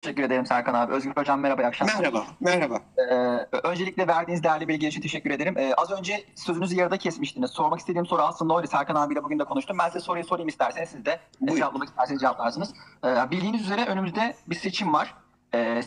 Teşekkür ederim Serkan abi. Özgür Hocam merhaba, iyi akşamlar. Merhaba, merhaba. Öncelikle verdiğiniz değerli bilgi için teşekkür ederim. Az önce sözünüzü yarıda kesmiştiniz. Sormak istediğim soru aslında oydu. Serkan abiyle bugün de konuştum. Ben size soruyu sorayım isterseniz siz de cevaplamak isterseniz cevaplarsınız. Bildiğiniz üzere önümüzde bir seçim var.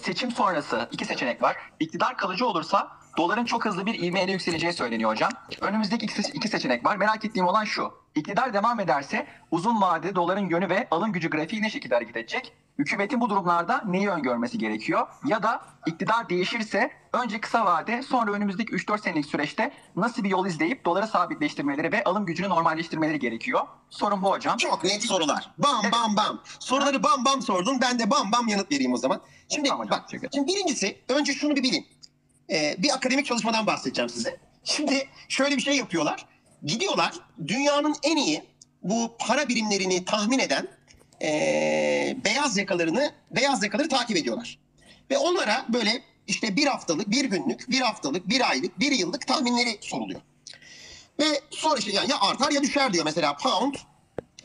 Seçim sonrası iki seçenek var. İktidar kalıcı olursa doların çok hızlı bir ivmeyle yükseleceği söyleniyor hocam. Önümüzdeki iki seçenek var. Merak ettiğim olan şu. İktidar devam ederse uzun vadede doların yönü ve alım gücü grafiği ne şekilde hareket edecek? Hükümetin bu durumlarda neyi öngörmesi gerekiyor? Ya da iktidar değişirse önce kısa vade sonra önümüzdeki 3-4 senelik süreçte nasıl bir yol izleyip doları sabitleştirmeleri ve alım gücünü normalleştirmeleri gerekiyor? Sorun bu hocam. Çok net sorular. Bam bam bam. Soruları bam bam sordun. Ben de bam bam yanıt vereyim o zaman. Şimdi Tamam hocam, bak. Şimdi birincisi önce şunu bir bilin. Bir akademik çalışmadan bahsedeceğim size. Şimdi şöyle bir şey yapıyorlar. Gidiyorlar dünyanın en iyi bu para birimlerini tahmin eden beyaz yakaları takip ediyorlar. Ve onlara böyle işte bir haftalık, bir günlük, bir haftalık, bir aylık, bir yıllık tahminleri soruluyor. Ve sonra işte ya artar ya düşer diyor mesela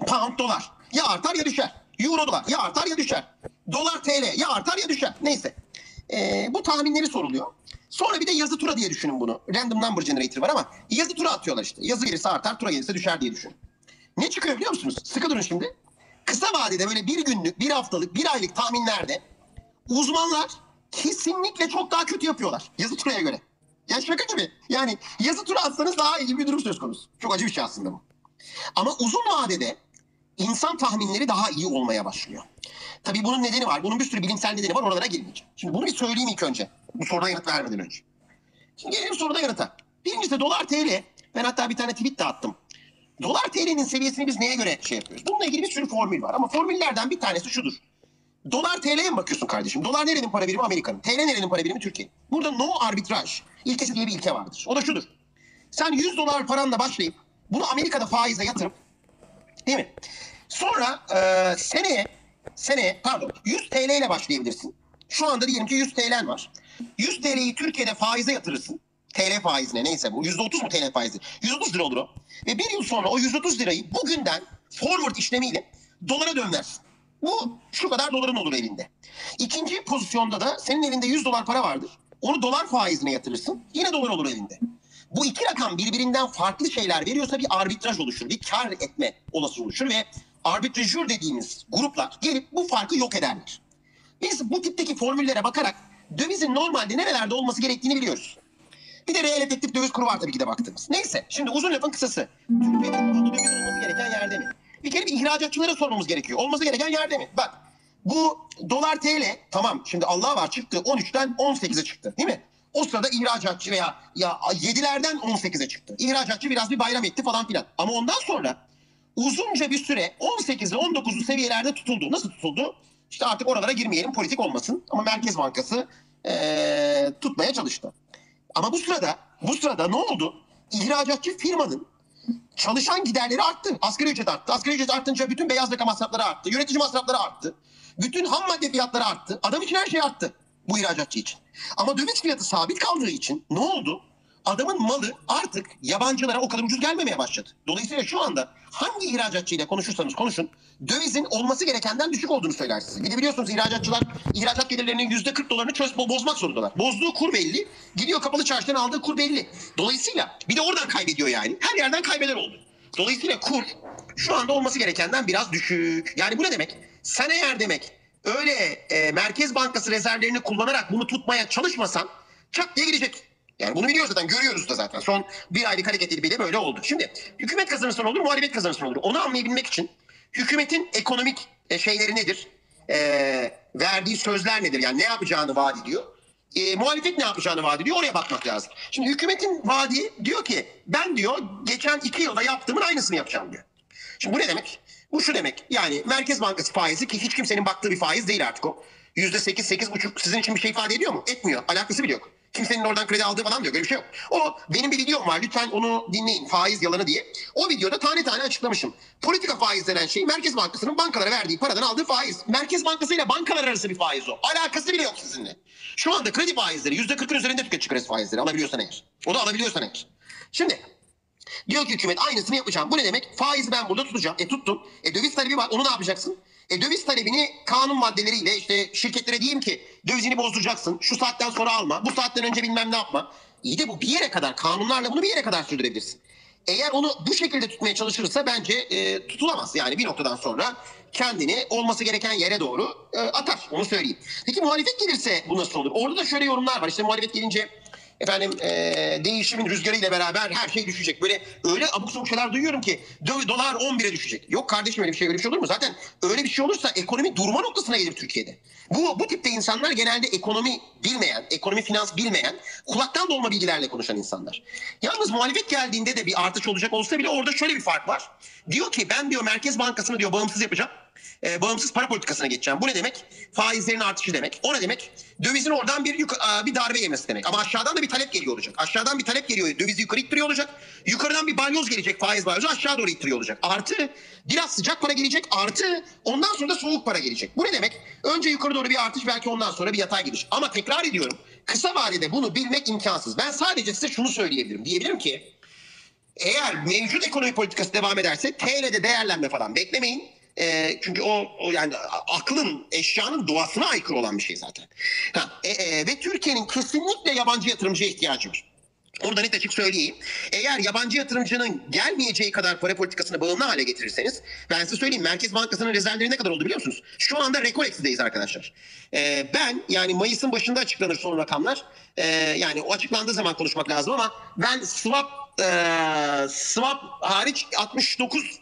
pound dolar. Ya artar ya düşer. Euro dolar ya artar ya düşer. Dolar TL ya artar ya düşer. Neyse. Bu tahminleri soruluyor. Sonra bir de yazı tura diye düşünün bunu. Random number generator var ama yazı tura atıyorlar işte. Yazı gelirse artar, tura gelirse düşer diye düşünün. Ne çıkıyor biliyor musunuz? Sıkı durun şimdi. Kısa vadede böyle bir günlük, bir haftalık, bir aylık tahminlerde uzmanlar kesinlikle çok daha kötü yapıyorlar. Yazı turaya göre. Ya şaka gibi. Yani yazı tura atsanız daha iyi bir durum söz konusu. Çok acı bir şey aslında bu. Ama uzun vadede insan tahminleri daha iyi olmaya başlıyor. Tabii bunun nedeni var. Bunun bir sürü bilimsel nedeni var. Oralara girmeyeceğim. Şimdi bunu bir söyleyeyim ilk önce. Bu soruda yanıt vermeden önce. Şimdi gelelim soruda yanıta. Birincisi dolar TL. Ben hatta bir tane tweet de attım. Dolar TL'nin seviyesini biz neye göre şey yapıyoruz? Bununla ilgili bir sürü formül var. Ama formüllerden bir tanesi şudur. Dolar TL'ye mi bakıyorsun kardeşim? Dolar nerenin para birimi? Amerika'nın. TL nerenin para birimi? Türkiye. Burada no arbitraj ilkesi diye bir ilke vardır. O da şudur. Sen 100 dolar paranla başlayıp bunu Amerika'da faize yatırıp değil mi? Sonra seneye 100 TL ile başlayabilirsin. Şu anda diyelim ki 100 TL'n var. 100 TL'yi Türkiye'de faize yatırırsın. TL faizine neyse bu. %30 mu TL faizi? 130 lira olur o. Ve bir yıl sonra o 130 lirayı bugünden forward işlemiyle dolara dönersin. Bu şu kadar doların olur elinde. İkinci pozisyonda da senin elinde 100 dolar para vardır. Onu dolar faizine yatırırsın. Yine dolar olur elinde. Bu iki rakam birbirinden farklı şeyler veriyorsa bir arbitraj oluşur. Bir kar etme olasılığı oluşur ve arbitrajör dediğimiz gruplar gelip bu farkı yok ederler. Biz bu tipteki formüllere bakarak dövizin normalde nerelerde olması gerektiğini biliyoruz. Bir de reel efektif döviz kuru var tabii ki de baktığımız. Neyse şimdi uzun lafın kısası. Türkiye'de şu anda döviz olması gereken yerde mi? Bir kere bir ihracatçılara sormamız gerekiyor. Olması gereken yerde mi? Bak bu dolar TL tamam şimdi Allah var çıktı 13'ten 18'e çıktı değil mi? O sırada ihracatçı veya 7'lerden 18'e çıktı. İhracatçı biraz bir bayram etti falan filan. Ama ondan sonra uzunca bir süre 18'li 19'lu seviyelerde tutuldu. Nasıl tutuldu? İşte artık oralara girmeyelim politik olmasın. Ama Merkez Bankası tutmaya çalıştı. Ama bu sırada ne oldu? İhracatçı firmanın çalışan giderleri arttı. Asgari ücret arttı. Asgari ücret artınca bütün beyaz yaka masrafları arttı. Yönetici masrafları arttı. Bütün ham madde fiyatları arttı. Adam için her şey arttı. Bu ihracatçı için. Ama döviz fiyatı sabit kaldığı için ne oldu? Adamın malı artık yabancılara o kadar ucuz gelmemeye başladı. Dolayısıyla şu anda hangi ihracatçıyla konuşursanız konuşun dövizin olması gerekenden düşük olduğunu söyler size. Bir de biliyorsunuz ihracatçılar ihracat gelirlerinin %40 dolarını bozmak zorundalar. Bozduğu kur belli. Gidiyor kapalı çarşıdan aldığı kur belli. Dolayısıyla bir de oradan kaybediyor yani. Her yerden kaybeder oldu. Dolayısıyla kur şu anda olması gerekenden biraz düşük. Yani bu ne demek? Sen eğer demek öyle Merkez Bankası rezervlerini kullanarak bunu tutmaya çalışmasan çat diye girecek. Yani bunu biliyoruz zaten, görüyoruz da zaten. Son bir aylık hareketiyle bile böyle oldu. Şimdi hükümet kazanırsa ne olur, muhalefet kazanırsa ne olur? Onu anlayabilmek için hükümetin ekonomik şeyleri nedir? Verdiği sözler nedir? Yani ne yapacağını vaat ediyor. Muhalefet ne yapacağını vaat ediyor. Oraya bakmak lazım. Şimdi hükümetin vaadi diyor ki ben diyor geçen 2 yılda yaptığımın aynısını yapacağım diyor. Şimdi bu ne demek? Bu şu demek. Yani Merkez Bankası faizi ki hiç kimsenin baktığı bir faiz değil artık o. %8, 8,5 sizin için bir şey ifade ediyor mu? Etmiyor. Alakası bile yok. Kimsenin oradan kredi aldığı falan diyor. Böyle bir şey yok. O benim bir videom var. Lütfen onu dinleyin. Faiz yalanı diye. O videoda tane tane açıklamışım. Politika faiz denen şey Merkez Bankası'nın bankalara verdiği paradan aldığı faiz. Merkez Bankası ile bankalar arası bir faiz o. Alakası bile yok sizinle. Şu anda kredi faizleri %40'ın üzerinde tüketici kredi faizleri alabiliyorsan eğer. O da alabiliyorsan eğer. Şimdi diyor ki hükümet aynısını yapacağım. Bu ne demek? Faizi ben burada tutacağım. Tuttum. Döviz talebi var. Onu ne yapacaksın? Döviz talebini kanun maddeleriyle işte şirketlere diyeyim ki dövizini bozduracaksın. Şu saatten sonra alma. Bu saatten önce bilmem ne yapma. İyi de bu bir yere kadar, kanunlarla bunu bir yere kadar sürdürebilirsin. Eğer onu bu şekilde tutmaya çalışırsa bence tutulamaz. Yani bir noktadan sonra kendini olması gereken yere doğru atar. Onu söyleyeyim. Peki muhalefet gelirse bu nasıl olur? Orada da şöyle yorumlar var. İşte muhalefet gelince efendim değişimin rüzgarıyla beraber her şey düşecek. Böyle öyle abuk sabuk şeyler duyuyorum ki dolar 11'e düşecek. Yok kardeşim öyle bir şey olur mu? Zaten öyle bir şey olursa ekonomi durma noktasına gelir Türkiye'de. Bu tipte insanlar genelde ekonomi bilmeyen, ekonomi finans bilmeyen, kulaktan dolma bilgilerle konuşan insanlar. Yalnız muhalefet geldiğinde de bir artış olacak olsa bile orada şöyle bir fark var. Diyor ki ben diyor Merkez Bankası'nı diyor bağımsız yapacağım. Bağımsız para politikasına geçeceğim. Bu ne demek? Faizlerin artışı demek. O ne demek? Dövizin oradan bir darbe yemesi demek. Ama aşağıdan da bir talep geliyor olacak. Aşağıdan bir talep geliyor. Dövizi yukarı ittiriyor olacak. Yukarıdan bir balyoz gelecek. Faiz balyozu aşağı doğru ittiriyor olacak. Artı biraz sıcak para gelecek. Artı ondan sonra da soğuk para gelecek. Bu ne demek? Önce yukarı doğru bir artış, belki ondan sonra bir yatay gidiş. Ama tekrar ediyorum. Kısa vadede bunu bilmek imkansız. Ben sadece size şunu söyleyebilirim. Diyebilirim ki eğer mevcut ekonomi politikası devam ederse TL'de değerlenme falan beklemeyin. Çünkü o yani aklın, eşyanın doğasına aykırı olan bir şey zaten. Ve Türkiye'nin kesinlikle yabancı yatırımcıya ihtiyacı var. Orada net açık söyleyeyim. Eğer yabancı yatırımcının gelmeyeceği kadar para politikasını bağımlı hale getirirseniz, ben size söyleyeyim, Merkez Bankası'nın rezervleri ne kadar oldu biliyor musunuz? Şu anda rekor eksideyiz arkadaşlar. Ben yani Mayıs'ın başında açıklanır son rakamlar. Yani o açıklandığı zaman konuşmak lazım ama ben swap hariç 69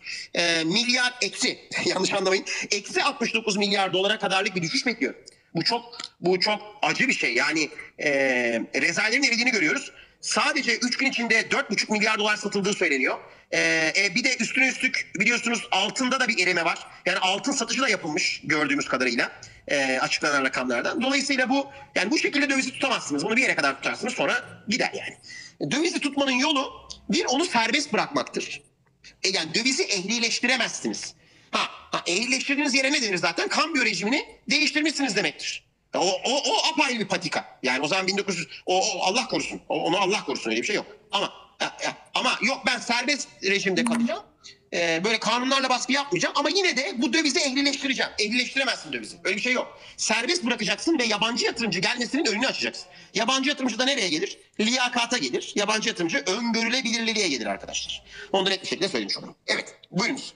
milyar eksi yanlış anlamayın, eksi 69 milyar dolara kadarlık bir düşüş bekliyorum. Bu çok acı bir şey. Yani rezervlerin eridiğini görüyoruz. Sadece 3 gün içinde 4,5 milyar dolar satıldığı söyleniyor. Bir de üstüne üstlük biliyorsunuz altında da bir erime var. Yani altın satışı da yapılmış gördüğümüz kadarıyla açıklanan rakamlardan. Dolayısıyla bu şekilde dövizi tutamazsınız. Bunu bir yere kadar tutarsınız, sonra gider yani. Dövizi tutmanın yolu onu serbest bırakmaktır. Yani dövizi ehlileştiremezsiniz. Ehlileştirdiğiniz yere ne denir zaten? Kambiyo rejimini değiştirmişsiniz demektir. O apayrı bir patika. Yani o zaman 1900 Allah korusun. Onu Allah korusun, öyle bir şey yok. Ama yok, ben serbest rejimde kalacağım. Böyle kanunlarla baskı yapmayacağım ama yine de bu dövizi ehlileştireceğim. Ehlileştiremezsin dövizi. Öyle bir şey yok. Serbest bırakacaksın ve yabancı yatırımcı gelmesinin önünü açacaksın. Yabancı yatırımcı da nereye gelir? Liyakata gelir. Yabancı yatırımcı öngörülebilirliğe gelir arkadaşlar. Onu da net bir şekilde söylemiş olalım. Evet, buyurunuz.